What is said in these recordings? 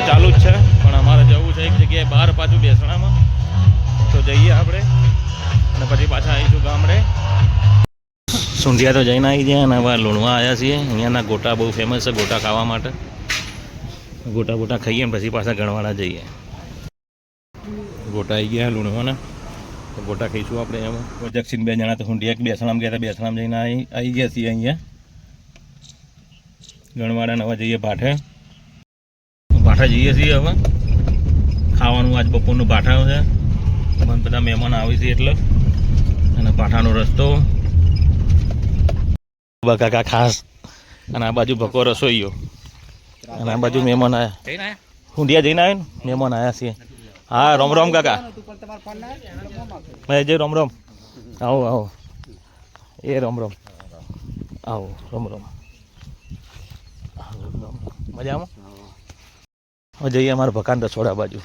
ચાલુ જ છે, પણ અમારે જવું છે એક જગ્યાએ બહાર પાછું બેસણામાં, તો જઈએ આપણે અને પછી પાછા આવીશું ગામડે. સુંઢિયા તો જઈને આવી ગયા અને હવે લુણવા આવ્યા છીએ. અહીંયાના ગોટા બહુ ફેમસ છે ગોટા ખાવા માટે. ગોટા ખાઈએ ને પછી પાછા ગણવાડા જઈએ. ગોટા આવી ગયા લુણવાના, તો ગોટા ખાઈશું આપણે. એમાં જક્ષિન 2 જણા તો સુંઢિયા બેસણામાં ગયા હતા, બેસણામાં જઈને આવી ગયા છીએ અહીંયા ગણવાડા. હવે જઈએ ભાઠે જઈએ છીએ. હવે ખાવાનું આજ બપોરનું ભાઠા છે, બધા મહેમાન આવે છે એટલે. અને ભાઠાનો રસ્તો કાકા ખાસ, અને આ બાજુ ભકો રસોઈયો, અને આ બાજુ મહેમાન આવ્યા. ઊંડિયા જઈને આવે ને મહેમાન આવ્યા છીએ. હા રોમ રોમ કાકા, જય રોમ રોમ. આવો એ રોમ રોમ, આવો રોમ રોમ. મજામાં? હવે જઈએ અમારા ભકાન રસોડા બાજુ.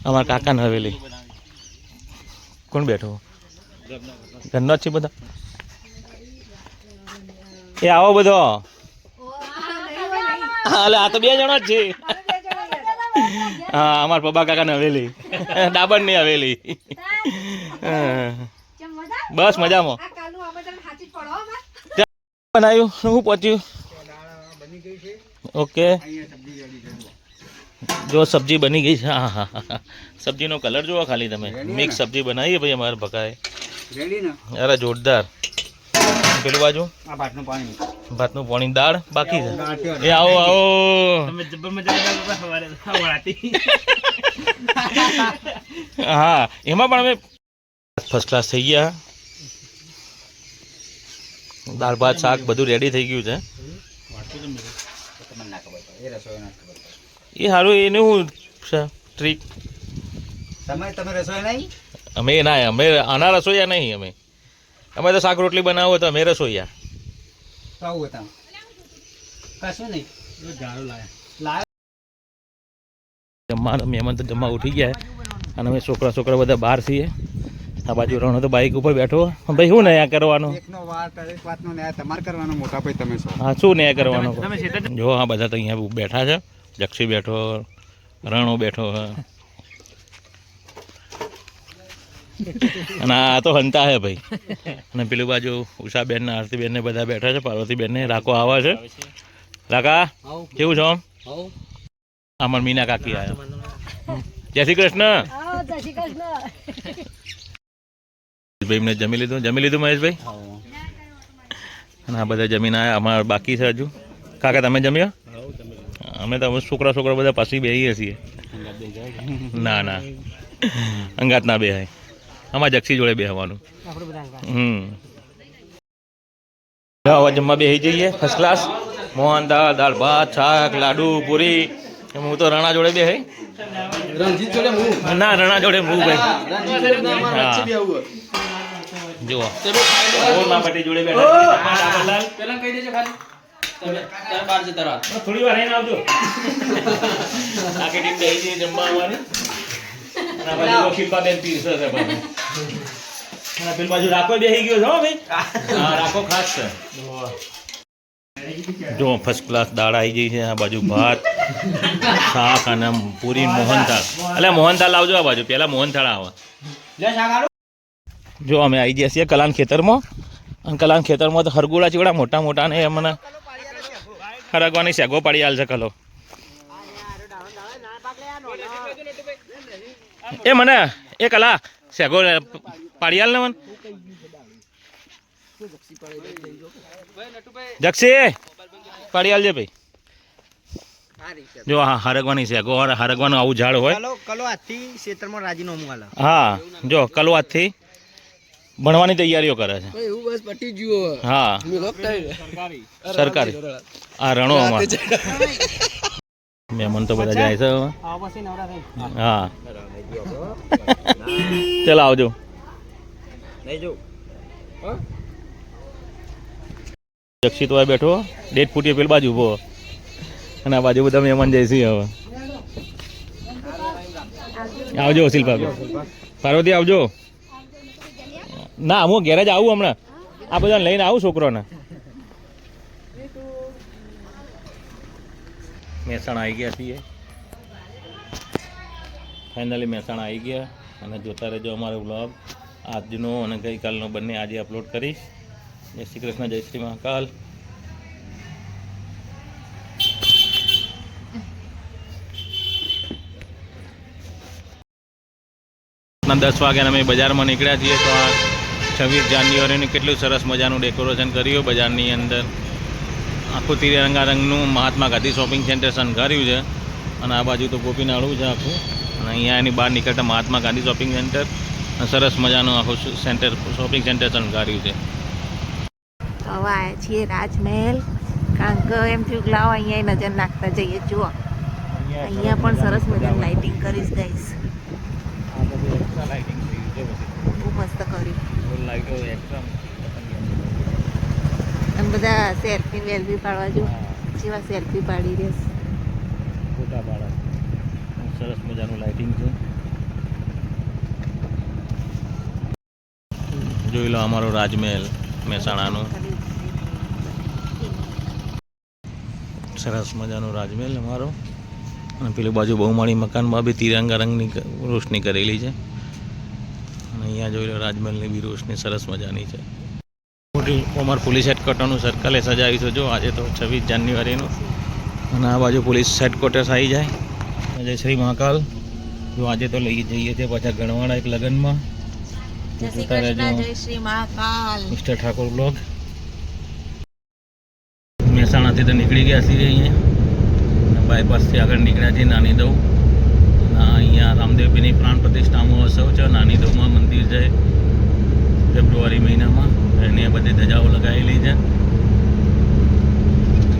અમારા કાકાને હવેલી. કોણ બેઠો? ઘરનો જ છે બધા. એ આવો બધો. એટલે આ તો 2 જણા જ છે. હા અમારા પપ્પા કાકાને હવેલી, ડાબરની હવેલી. બસ મજામાં. બનાવ્યું શું પહોંચ્યું? ઓકે, જો સબ્જી બની ગઈ છે. હા સબ્જીનો કલર જુઓ ખાલી તમે. મિક્સ સબ્જી બનાવીએ ભાઈ અમારે ભકાએ. અરે જોરદાર. પેલું બાજુ ભાતનું પાણી દાળ બાકી છે. એ આવો હા એમાં પણ અમે ફર્સ્ટ ક્લાસ થઈ ગયા. દાળ ભાત શાક બધું રેડી થઈ ગયું છે. એ સારું. એને હું ટ્રીક તમે રસોઈ નહીં? અમે આના રસોઈયા નહીં. અમે તો શાક રોટલી બનાવો તો અમે રસોઈયા. જમવાનું મહેમાન તો જમવા ઉઠી ગયા, અને અમે છોકરા બધા બહાર છીએ. આ બાજુ રણો તો બાઇક ઉપર બેઠો. ભાઈ શું ન્યાય કરવાનો? હા શું ન્યાય કરવાનો? જો આ બધા તો અહીંયા બેઠા છે. જક્ષી બેઠો, રણો બેઠો, અને આ તો હંતા હે ભાઈ. અને પેલું બાજુ ઉષાબેન ને આરતીબેન ને બધા બેઠા છે. પાર્વતીબેન ને રાકો આવે છે. રાકા કેવું છો? અમાર મીના કાકી આવ્યા. જય શ્રી કૃષ્ણ. ભાઈ જમી લીધું મહેશભાઈ? અને આ બધા જમીન આવ્યા. અમારે બાકી છે હજુ. કાકા તમે જમ્યા? અમે તો છોકરા બધા પાછી બેસીએ છીએ. ના અંગાત ના બેહાય. અમારે જક્ષી જોડે બેસવાનું. હવે જમવા બેસી જઈએ. ફર્સ્ટ ક્લાસ મોહન દાળ ભાત શાક લાડુ પૂરી. હું તો રણા જોડે બેહાય. ના રણા જોડે હું ભાઈ. હા જુઓ જોડે બેઠા. થોડી વાર રહીને આવજો. આખી ટીમ બેસી જઈએ જમવા આવવાની. શિલ્પાબેન પીરસે છે. પેલી બાજુ રાખો બેસી ગયો છો ભાઈ. હા રાખો ખાસ છે. જો ફર્સ્ટ ક્લાસ દાળ આવી ગઈ છે. આ બાજુ ભાત શાક અને પૂરી મોહનથાળ. એટલે મોહનથાળ લાવજો આ બાજુ. પેલા મોહનથાળ આવે. જો અમે આવી ગયા છીએ કલાન ખેતરમાં. અને કલાન ખેતરમાં તો હરગોળા ચીવડા મોટા ને મને હરગવાની શેગો પાડી આલ છે. કલો એ મને એ કલા શેગો પાડી આલ ને મને. જક્ષી પાડી આલજે ભાઈ. જો હા હરગવાની શેગો. હરગવાનું આવું ઝાડ હોય. હા જો કલો હાથથી ભણવાની તૈયારીઓ કરે છે. હા સરકારી. આ રણો અમાર મહેમાન તો બધા જાય છે. હા ચાલો આવજો. જક્ષી તો બેઠો 1.5 ફૂટ પેલી બાજુ ઉભો, અને આ બાજુ બધા મહેમાન જાય છે. હવે આવજો શિલ્પા પાર્વતી આવજો. ના હું ઘેર જ આવું હમણાં. આ બધા લઈને આવું છોકરોને. મહેસાણા આવી ગયા છીએ, ફાઇનલી મહેસાણા આવી ગયા અને જોતા રહેજો અમારો વ્લોગ આજનો અને ગઈકાલનો બંને આજે અપલોડ કરીશ. જય શ્રી કૃષ્ણ, જય શ્રી મહાકાલ. 10 વાગ્યાના અમે બજારમાં નીકળ્યા છીએ. તો આ 26 જાન્યુઆરીનું કેટલું સરસ મજાનું ડેકોરેશન કર્યું બજારની અંદર. આખું તિરંગા રંગનું મહાત્મા ગાંધી શોપિંગ સેન્ટર શણગાર્યું છે અને આ બાજુ તો ગોપીનાળું છે આખું. અને અહીંયા એની બહાર નીકળતા મહાત્મા ગાંધી શોપિંગ સેન્ટર સરસ મજાનું આખું સેન્ટર શોપિંગ સેન્ટર શણગાર્યું છે. હવે આવ્યા છીએ રાજમહેલ, કારણ કે એમ થયું કે લાવો અહીંયા નજર નાખતા જઈએ. જુઓ અહીંયા પણ સરસ મજાની લાઇટિંગ કરીશ ગઈશ, બહુ મસ્ત કર્યું. અને બધા સેલ્ફી વેલ્ફી પાડવા જો જેવા સેલ્ફી પાડી રહેશે, ફોટા પાડા. સરસ મજાનું લાઇટિંગ છે. જોઈ લો અમારો રાજમહેલ મહેસાણાનો સરસ મજાનો રાજમહેલ અમારો. અને પેલી બાજુ બહુમાળી મકાનમાં બી તિરંગા રંગની રોશની કરેલી છે. અને અહીંયા જોઈ લો રાજમહેલની બી રોશની સરસ મજાની છે. મોટી કોમર પોલીસ હેડક્વાર્ટરનું સર્કલે સજાવ્યું છે. જો આજે તો 26 જાન્યુઆરીનું અને આ બાજુ પોલીસ હેડક્વાર્ટર્સ આવી જાય. જય શ્રી મહાકાલ. જો આજે તો લઈ જઈએ છીએ પાછા ગણવાડા એક લગ્નમાં. જય શ્રી કૃષ્ણ, જય શ્રી મહાકાલ. Mister Thakor blog. મહેસાણાથી તો નીકળી ગયા છીએ અહીંયા, બાયપાસથી આગળ નીકળ્યા છીએ નાની દવ. અહીંયા રામદેવપીરની પ્રાણ પ્રતિષ્ઠા મહોત્સવ છે. નાની દવમાં મંદિર છે, ફેબ્રુઆરી મહિનામાં. એની બધી ધજાઓ લગાવેલી છે.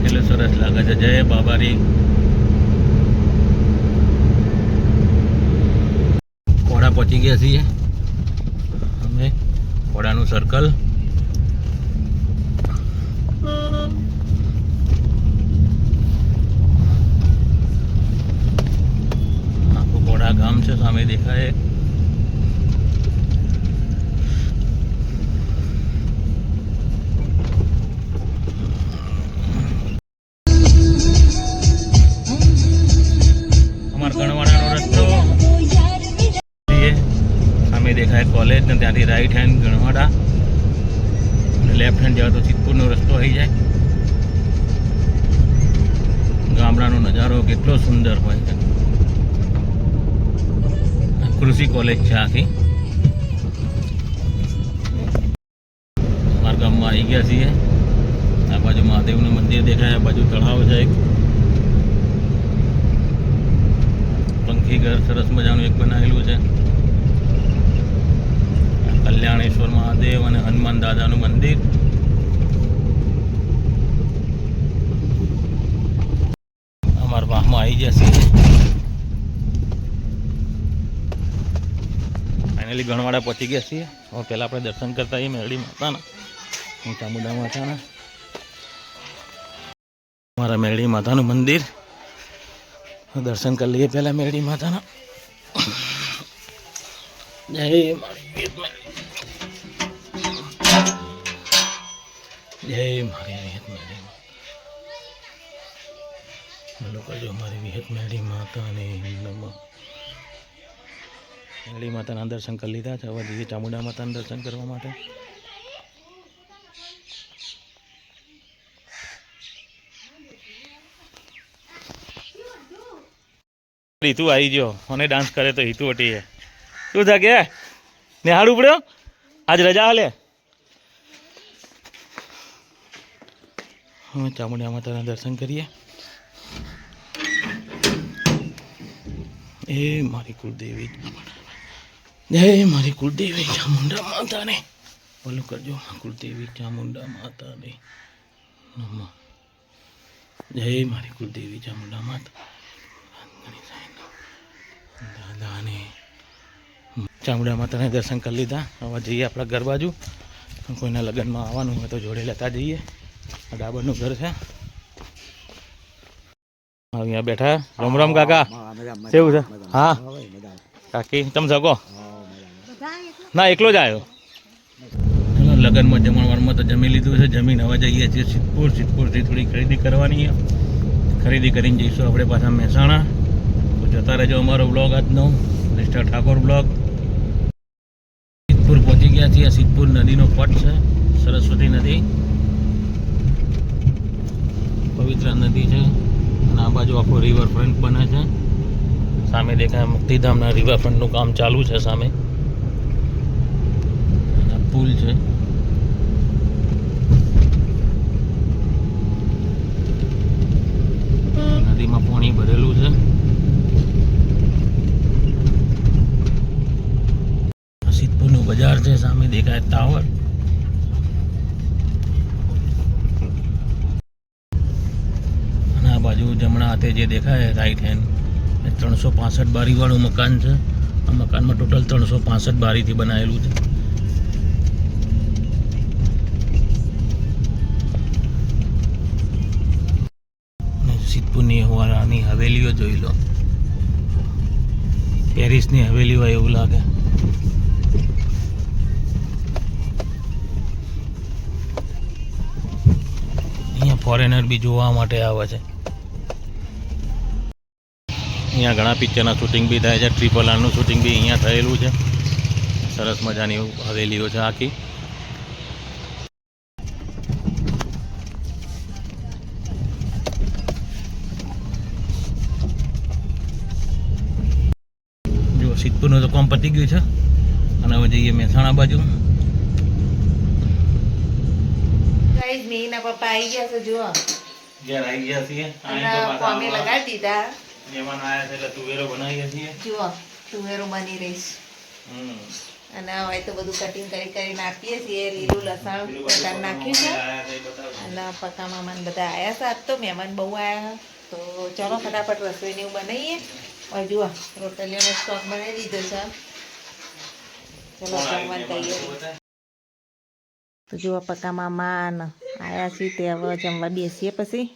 કેટલું સરસ લાગે છે. જય બાબારી. કોડા પહોંચી ગયા છીએ અમે, કોડાનું સર્કલ. આખું કોડા ગામ છે, સામે દેખાય. દેખાય કોલેજ ને ત્યાંથી રાઈટ હેન્ડ ગણવાડા અને લેફ્ટ હેન્ડ જાવ તો સિદ્ધપુરનો રસ્તો આવી જાય. ગામડાનો નજારો કેટલો સુંદર હોય છે. કૃષિ કોલેજ છે આખી. અમારા ગામમાં આવી ગયા છીએ. આ બાજુ મહાદેવનું મંદિર દેખાય, આ બાજુ તળાવ છે એક. પંખી ઘર સરસ મજાનું એક બનાવેલું છે. કલ્યાણેશ્વર મહાદેવ અને હનુમાન દાદાનું મંદિર. અમારા વાહમાં આવી જશે. ફાઇનલી ગણવાડા પહોંચી ગયા છીએ. હવે પહેલાં આપણે દર્શન કરતા આવીએ મેરડી માતાના, ચામુંડા માતાના. અમારા મેરડી માતાનું મંદિર દર્શન કરી લઈએ પહેલાં મેરડી માતાના. જય મારી જય મારી વિહત મેળી. બોલો કરજો અમારી વિહત મેળી માતાને નમઃ. મેળી માતાના દર્શન કરી લીધા છે. હવે જઈએ ચામુંડા માતાના દર્શન કરવા માટે. હિતુ આવી ગયો અને ડાન્સ કરે તો હિતુ વટી છે. શું થા કે નિહાળ ઉપડ્યો? આજ રજા હાલે. હવે ચામુંડા માતાના દર્શન કરીએ. એ મારી કુળદેવી, જય મારી કુળદેવી ચામુંડા માતાને. બોલું કરજો કુળદેવી ચામુંડા માતાને નમઃ. જય મારી કુળદેવી ચામુંડા માતા દાદાને. ચામુંડા માતાને દર્શન કરી લીધા. હવે જઈએ આપણા ઘર બાજુ. કોઈના લગ્નમાં આવવાનું હોય તો જોડે લેતા જઈએ. ડાબરનું ઘર છે. અહીંયા બેઠા. રામ રામ કાકા, કેવું છે? હા કાકી તમે જગો? ના એકલો જ આવ્યો. ચલો લગ્નમાં જમણવારમાં તો જમી લીધું છે. જમીન હવે જઈએ છીએ સિદ્ધપુરથી થોડી ખરીદી કરવાની છે. ખરીદી કરીને જઈશું આપણે પાછા મહેસાણા. તો જતા રહેજો અમારો બ્લોગ આજનો, મિસ્ટર ઠાકોર બ્લોગ. સિદ્ધપુર પહોંચી ગયા છીએ. સિદ્ધપુર નદીનો પટ છે, સરસ્વતી નદી, પવિત્ર નદી છે. અને આ બાજુ આખો રિવરફ્રન્ટ બને છે. સામે દેખાય મુક્તિધામના રિવરફ્રન્ટનું કામ ચાલુ છે સામે. અને આ પુલ છે. નદીમાં પાણી ભરેલું છે. સિદ્ધપુરનું બજાર છે, સામે દેખાય ટાવર. અને આ બાજુ જમણા હાથે જે દેખાય રાઈટ હેન્ડ, 365 બારીવાળું મકાન છે. આ મકાનમાં ટોટલ 365 બારીથી બનાવેલું છે. સિદ્ધપુરની વાળાની હવેલીઓ જોઈ લો, પેરિસની હવેલી હોય એવું લાગે. અહીંયા ફોરેનર બી જોવા માટે આવે છે. અહીંયા ઘણા પિક્ચરના શૂટિંગ બી થાય છે. RRRનું શૂટિંગ બી અહીંયા થયેલું છે. સરસ મજાની હવેલીઓ છે આખી. જો સિદ્ધપુરનું તો કામ પતી ગયું છે. અને હવે જઈએ મહેસાણા બાજુ. ગાઈસ મીના પપ્પા આવી ગયા છે, જુઓ. ઘેર આવી ગયા છીએ. અને કોમે લગાડી દીધા. મહેમાન આવ્યા છે એટલે તુવેરો બનાવીએ છીએ. જુઓ તુવેરો બની રહીશ. અને હવે તો બધું કટિંગ કરીને આપીએ છીએ. લીલું લસણ પકાર નાખ્યું છે. અને પકા મામા બધા આવ્યા છે. આજ તો મહેમાન બહુ આવ્યા. તો ચાલો ફટાફટ રસોઈને એવું બનાવીએ. હવે જુઓ રોટલીઓનો સ્ટોક બનાવી દીધો છે. ચલો જમવાની તૈયારી. તો જુઓ પકા મામા આવ્યા છીએ તે હવે જમવા બેસીએ પછી.